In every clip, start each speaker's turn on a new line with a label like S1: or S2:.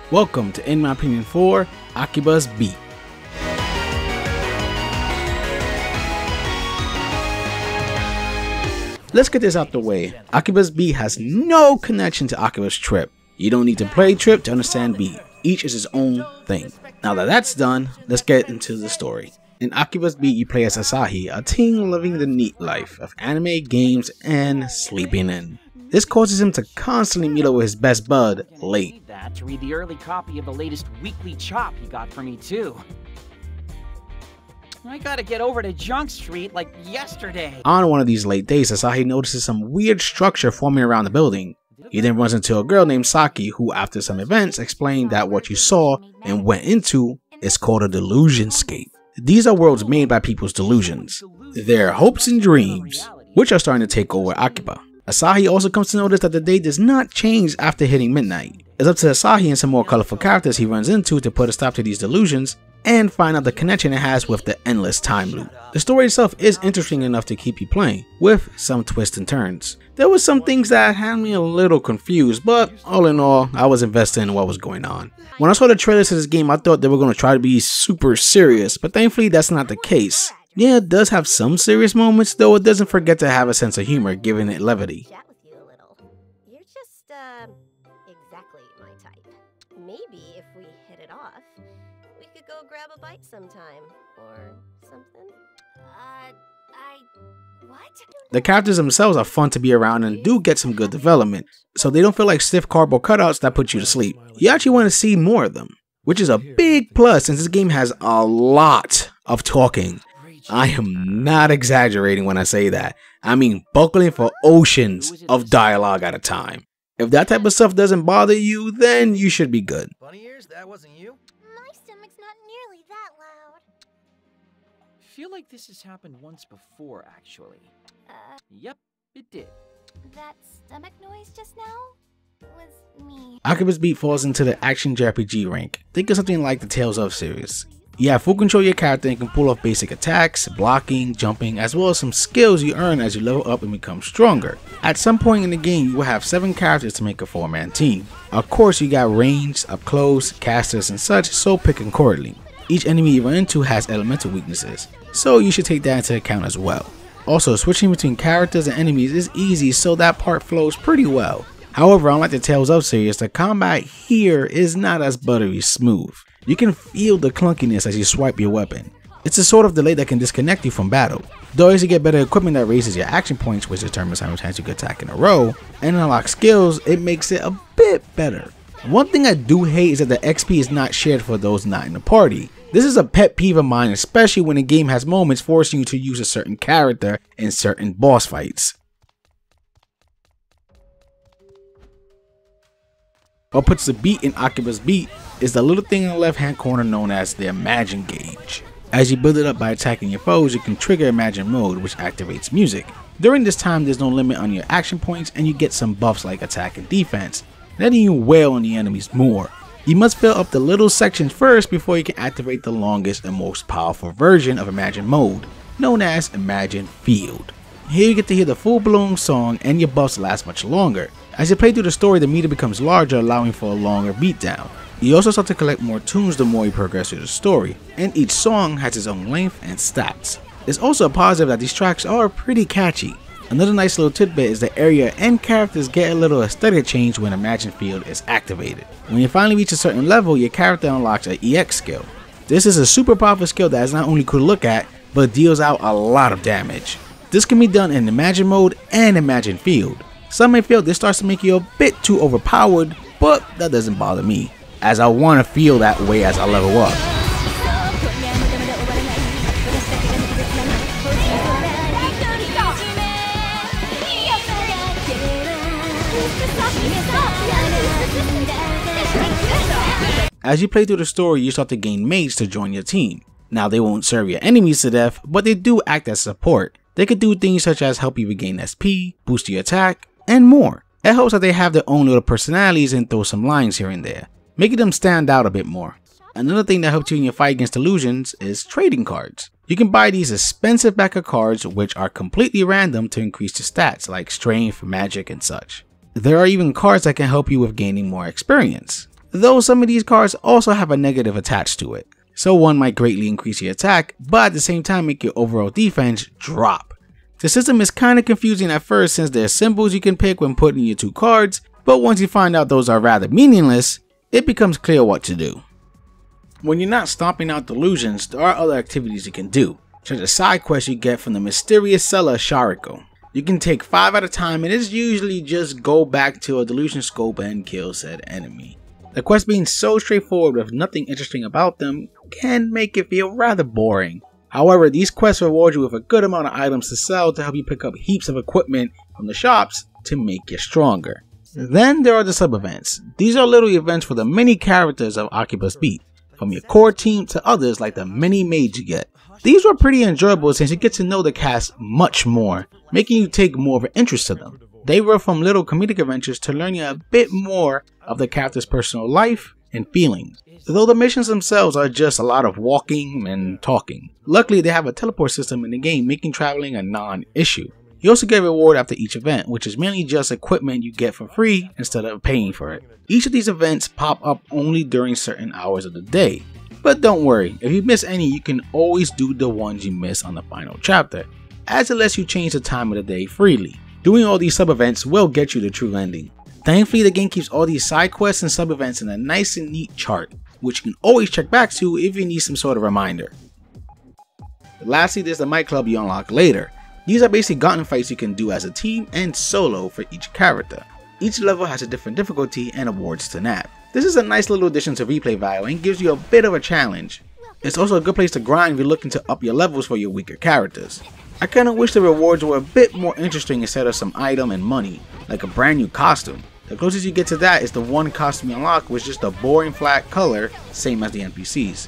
S1: Welcome to In My Opinion 4, Akiba's Beat. Let's get this out the way. Akiba's Beat has no connection to Akiba's Trip. You don't need to play Trip to understand Beat. Each is its own thing. Now that that's done, let's get into the story. In Akiba's Beat, you play as Asahi, a teen living the neat life of anime, games, and sleeping in. This causes him to constantly meet up with his best bud, Late.
S2: To read the early copy of the latest weekly chop he got for me too. I gotta get over to Junk Street like yesterday.
S1: On one of these late days, Asahi notices some weird structure forming around the building. He then runs into a girl named Saki who, after some events, explained that what you saw and went into is called a delusionscape. These are worlds made by people's delusions, their hopes and dreams, which are starting to take over Akiba. Asahi also comes to notice that the day does not change after hitting midnight. It's up to Asahi and some more colorful characters he runs into to put a stop to these delusions and find out the connection it has with the endless time loop. The story itself is interesting enough to keep you playing, with some twists and turns. There were some things that had me a little confused, but all in all, I was invested in what was going on. When I saw the trailers to this game, I thought they were going to try to be super serious, but thankfully that's not the case. Yeah, it does have some serious moments, though it doesn't forget to have a sense of humor, giving it levity.
S3: You're just, exactly my type. Maybe if we hit it off, we could go grab a bite sometime, or something. What?
S1: The characters themselves are fun to be around and do get some good development, so they don't feel like stiff cardboard cutouts that put you to sleep. You actually want to see more of them, which is a big plus since this game has a lot of talking. I am not exaggerating when I say that. I mean buckling for oceans of dialogue at a time. If that type of stuff doesn't bother you, then you should be good.
S4: Bunny ears, that wasn't you?
S3: My stomach's not nearly that loud.
S2: I feel like this has happened once before, actually. Yep, it did.
S3: That stomach noise just now was me.
S1: Akiba's Beat falls into the action JRPG rank. Think of something like the Tales of series. You have full control of your character and can pull off basic attacks, blocking, jumping, as well as some skills you earn as you level up and become stronger. At some point in the game, you will have 7 characters to make a 4-man team. Of course, you got ranged, up close, casters, and such, so pick accordingly. Each enemy you run into has elemental weaknesses, so you should take that into account as well. Also, switching between characters and enemies is easy, so that part flows pretty well. However, unlike the Tales of series, the combat here is not as buttery smooth. You can feel the clunkiness as you swipe your weapon. It's a sort of delay that can disconnect you from battle. Though as you get better equipment that raises your action points, which determines how many times you can attack in a row, and unlock skills, it makes it a bit better. One thing I do hate is that the XP is not shared for those not in the party. This is a pet peeve of mine, especially when the game has moments forcing you to use a certain character in certain boss fights. What puts the beat in Akiba's Beat is the little thing in the left hand corner known as the Imagine gauge. As you build it up by attacking your foes, you can trigger Imagine mode, which activates music. During this time, there's no limit on your action points and you get some buffs like attack and defense, letting you wail on the enemies more. You must fill up the little sections first before you can activate the longest and most powerful version of Imagine mode, known as Imagine Field. Here you get to hear the full-blown song and your buffs last much longer. As you play through the story, the meter becomes larger, allowing for a longer beatdown. You also start to collect more tunes the more you progress through the story, and each song has its own length and stats. It's also a positive that these tracks are pretty catchy. Another nice little tidbit is the area and characters get a little aesthetic change when Imagine Field is activated. When you finally reach a certain level, your character unlocks an EX skill. This is a super powerful skill that is not only cool to look at, but deals out a lot of damage. This can be done in Imagine mode and Imagine Field. Some may feel this starts to make you a bit too overpowered, but that doesn't bother me, as I want to feel that way as I level up. As you play through the story, you start to gain mates to join your team. Now they won't serve your enemies to death, but they do act as support. They could do things such as help you regain SP, boost your attack, and more. It helps that they have their own little personalities and throw some lines here and there, making them stand out a bit more. Another thing that helps you in your fight against illusions is trading cards. You can buy these expensive pack of cards which are completely random to increase your stats like strength, magic, and such. There are even cards that can help you with gaining more experience. though some of these cards also have a negative attached to it. So one might greatly increase your attack, but at the same time make your overall defense drop. The system is kinda confusing at first since there are symbols you can pick when putting your 2 cards, but once you find out those are rather meaningless, it becomes clear what to do. When you're not stomping out delusions, there are other activities you can do, such as side quests you get from the mysterious seller Shariko. You can take 5 at a time and it's usually just go back to a delusion scope and kill said enemy. The quests being so straightforward with nothing interesting about them can make it feel rather boring. However, these quests reward you with a good amount of items to sell to help you pick up heaps of equipment from the shops to make you stronger. Then there are the sub-events. These are little events for the many characters of Akiba's Beat, from your core team to others like the mini maids you get. These were pretty enjoyable since you get to know the cast much more, making you take more of an interest to them. They were from little comedic adventures to learn you a bit more of the character's personal life and feelings, though the missions themselves are just a lot of walking and talking. Luckily they have a teleport system in the game, making traveling a non-issue. You also get a reward after each event, which is mainly just equipment you get for free instead of paying for it. Each of these events pop up only during certain hours of the day. But don't worry, if you miss any you can always do the ones you miss on the final chapter, as it lets you change the time of the day freely. Doing all these sub-events will get you the true ending. Thankfully the game keeps all these side quests and sub-events in a nice and neat chart, which you can always check back to if you need some sort of reminder. Lastly, there's the Might Club you unlock later. These are basically gauntlet fights you can do as a team and solo for each character. Each level has a different difficulty and awards to nab. This is a nice little addition to replay value and gives you a bit of a challenge. It's also a good place to grind if you're looking to up your levels for your weaker characters. I kinda wish the rewards were a bit more interesting instead of some item and money, like a brand new costume. The closest you get to that is the one costume you unlock with just a boring flat color, same as the NPCs.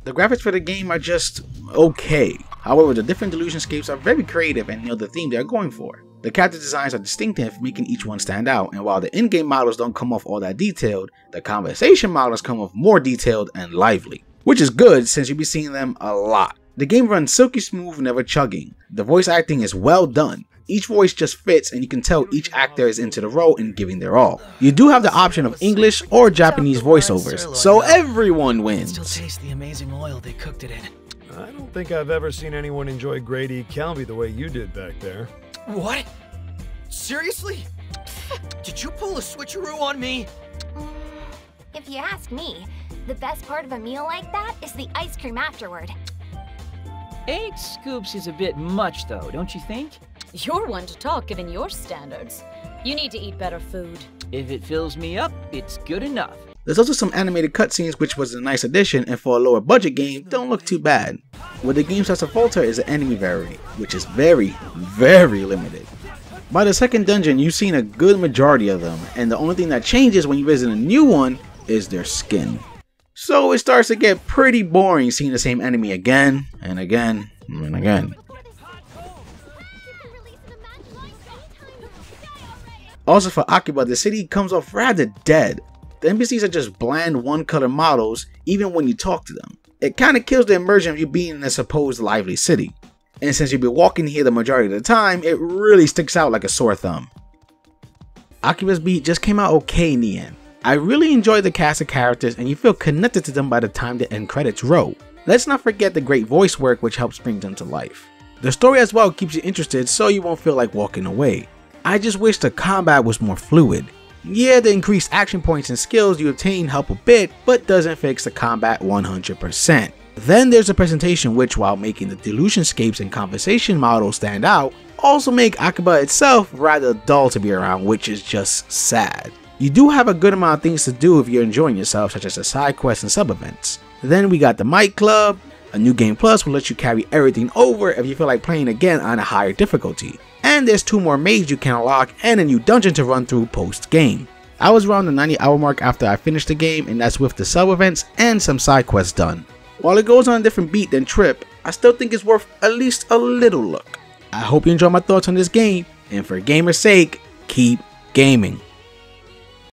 S1: The graphics for the game are just okay. However, the different delusionscapes are very creative and know the theme they are going for. The character designs are distinctive, making each one stand out, and while the in-game models don't come off all that detailed, the conversation models come off more detailed and lively. Which is good since you'll be seeing them a lot. The game runs silky smooth, never chugging. The voice acting is well done. Each voice just fits and you can tell each actor is into the role and giving their all. You do have the option of English or Japanese voiceovers, so everyone wins.
S4: Still taste the amazing oil they cooked it in.
S5: I don't think I've ever seen anyone enjoy Grade E Calvi the way you did back there.
S4: What? Seriously? Did you pull a switcheroo on me?
S6: If you ask me, the best part of a meal like that is the ice cream afterward.
S2: 8 scoops is a bit much though, don't you think?
S7: You're one to talk given your standards. You need to eat better food.
S2: If it fills me up, it's good enough.
S1: There's also some animated cutscenes which was a nice addition and for a lower budget game don't look too bad. Where the game starts to falter is the enemy variety, which is very limited. By the second dungeon you've seen a good majority of them, and the only thing that changes when you visit a new one is their skin. So it starts to get pretty boring seeing the same enemy again and again and again. Also for Akiba, the city comes off rather dead. The NPCs are just bland one-color models even when you talk to them. It kinda kills the immersion of you being in a supposed lively city. And since you'll be walking here the majority of the time, it really sticks out like a sore thumb. Akiba's Beat just came out okay in the end. I really enjoyed the cast of characters and you feel connected to them by the time the end credits roll. Let's not forget the great voice work which helps bring them to life. The story as well keeps you interested so you won't feel like walking away. I just wish the combat was more fluid. Yeah, the increased action points and skills you obtain help a bit, but doesn't fix the combat 100%. Then there's the presentation which, while making the delusionscapes and conversation models stand out, also make Akiba itself rather dull to be around, which is just sad. You do have a good amount of things to do if you're enjoying yourself, such as the side quests and sub-events. Then we got the Might Club. A new game plus will let you carry everything over if you feel like playing again on a higher difficulty. And there's 2 more maids you can unlock and a new dungeon to run through post-game. I was around the 90-hour mark after I finished the game, and that's with the sub-events and some side quests done. While it goes on a different beat than Trip, I still think it's worth at least a little look. I hope you enjoy my thoughts on this game, and for gamer's sake, keep gaming.